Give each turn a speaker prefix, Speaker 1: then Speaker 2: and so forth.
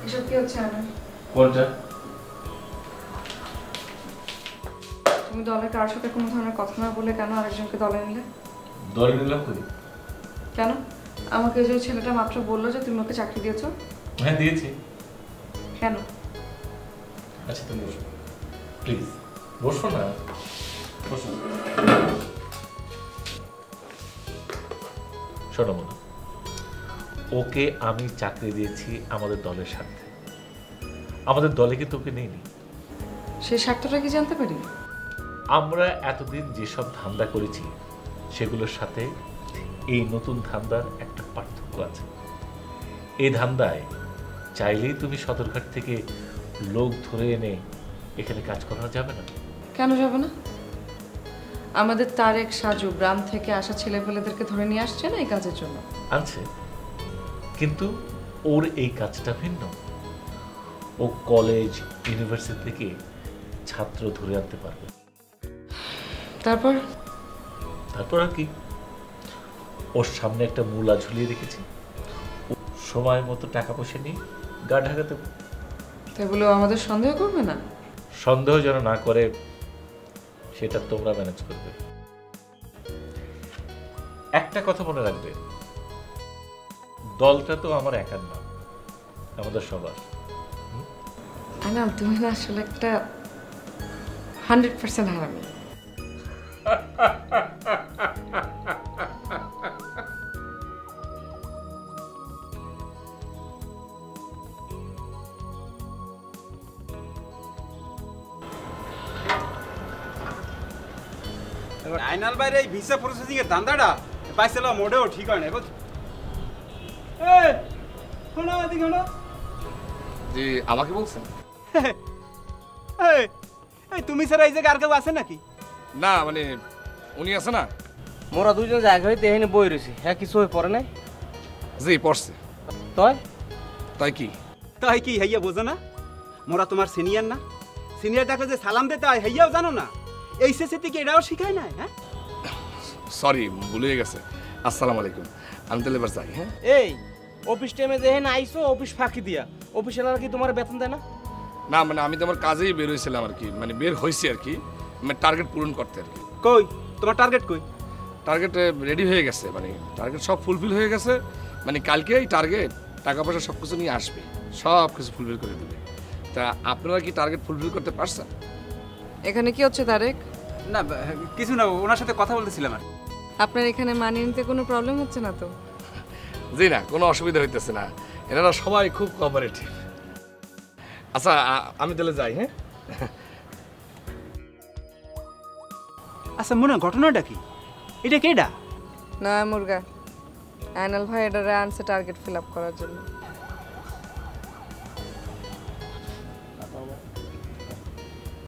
Speaker 1: এসব কি হচ্ছে আনা?
Speaker 2: কোনটা?
Speaker 1: তুমি দলের কারোর সাথে কোনো ধরনের কথা না বলে কেন আরেকজনকে দলে নিলে?
Speaker 2: দলে নিলাম করি?
Speaker 1: কেন? আমাকে যে ছেলেটা মাত্র বললো যে তুমি ওকে চাকরি দিয়েছো।
Speaker 2: হ্যাঁ দিয়েছি।
Speaker 1: কেন?
Speaker 2: আচ্ছা তুমি বসো প্লিজ, বসো না, বসো। শোনো মনে, ওকে আমি চাকরি দিয়েছি আমাদের দলের স্বার্থে। আমাদের দলে কিন্তু ওকে নেইনি।
Speaker 1: সেই স্বার্থটা কি জানতে পারি?
Speaker 2: আমরা এতদিন যেসব ধান্দা করেছি সেগুলোর সাথে এই নতুন ধান্দার একটা পার্থক্য আছে। এই ধান্দায় চাইলেই তুমি সদরঘাট থেকে লোক ধরে এনে এখানে কাজ করানো যাবে না।
Speaker 1: কেন যাবে না? আমাদের তারেক সাজু গ্রাম থেকে আসা ছেলেপেলেদেরকে ধরে নিয়ে আসছে না এই কাজের জন্য।
Speaker 2: আনছে, কিন্তু ওর এই কাজটা ভিন্ন। ও কলেজ ইউনিভার্সিটি থেকে ছাত্র ধরে আনতে পারবে।
Speaker 1: তারপর?
Speaker 2: তারপর আর কি, ওর সামনে একটা মূলা ঝুলিয়ে রেখেছি, সময় মতো টাকা পয়সা নিয়ে গা ঢাকাতে।
Speaker 1: তাই বলে আমাদের সন্দেহ করবে না?
Speaker 2: সন্দেহ যেন না করে সেটা তোমরা ম্যানেজ করবে। একটা কথা মনে রাখবে, দলটা তো আমার একার না, আমাদের সবার।
Speaker 1: আনাম, তুমি না আসলে একটা 100% হারামি।
Speaker 3: আইনাল বাইরে এই ভিসা প্রসেসিং এর ধান্দাটা পাইছিল মোটেও ঠিক হয় না। এই শোনো এদিকে শোনো।
Speaker 4: জি আমাকে বলছেন?
Speaker 3: এই এই তুমি স্যার এই জায়গায় আর কেউ আছে নাকি?
Speaker 4: না মানে উনি আছে না।
Speaker 5: মোরা দুইজন জায়গা হইতে এখানে বই রয়েছি। হ্যাঁ কিছু হয়ে পড়ে নাই?
Speaker 4: জি পড়ছে।
Speaker 5: তয়
Speaker 4: তাই কি?
Speaker 3: তাই কি হাইয়া বোঝো না? মোরা তোমার সিনিয়র না? সিনিয়র ডাকলে যে সালাম দিতে হয় হাইয়াও জানো না? এইচএসসি থেকে এটাও শিখায় না? হ্যাঁ
Speaker 4: সরি ভুলে গেছে। আসসালামু আলাইকুম, আমি তাহলে এবার যাই। হ্যাঁ
Speaker 5: এই অফিস টাইমে যে এখানে আইসো অফিস ফাঁকি দিয়া, অফিসের কি তোমার বেতন দেয় না?
Speaker 4: না মানে আমি তো আমার কাজেই বের হয়েছিলাম আর কি, মানে বের হয়েছি আর কি, মানে টার্গেট পূরণ করতে আর কি।
Speaker 3: কই তোমার টার্গেট কই?
Speaker 4: টার্গেট রেডি হয়ে গেছে, মানে টার্গেট সব ফুলফিল হয়ে গেছে। মানে কালকে এই টার্গেট টাকা পয়সা সব কিছু নিয়ে আসবে, সব কিছু ফুলফিল করে দেবে। তা আপনারা কি টার্গেট ফুলফিল করতে পারছেন?
Speaker 1: এখানে কি হচ্ছে তারেক?
Speaker 3: না কিছু না, ওনার সাথে কথা বলতেছিলাম আর।
Speaker 1: আপনার এখানে মানিয়ে নিতে কোনো প্রবলেম হচ্ছে না তো?
Speaker 4: জি না, কোনো অসুবিধা হইতেছে না, এনারা সবাই খুব কোঅপারেটিভ। আচ্ছা আমি তাহলে যাই। হ্যাঁ
Speaker 3: আচ্ছা মনে ঘটনাটা কি? এটা কেডা?
Speaker 1: না মুরগা, আইনাল ভাই এটা আনছে টার্গেট ফিল আপ করার জন্য।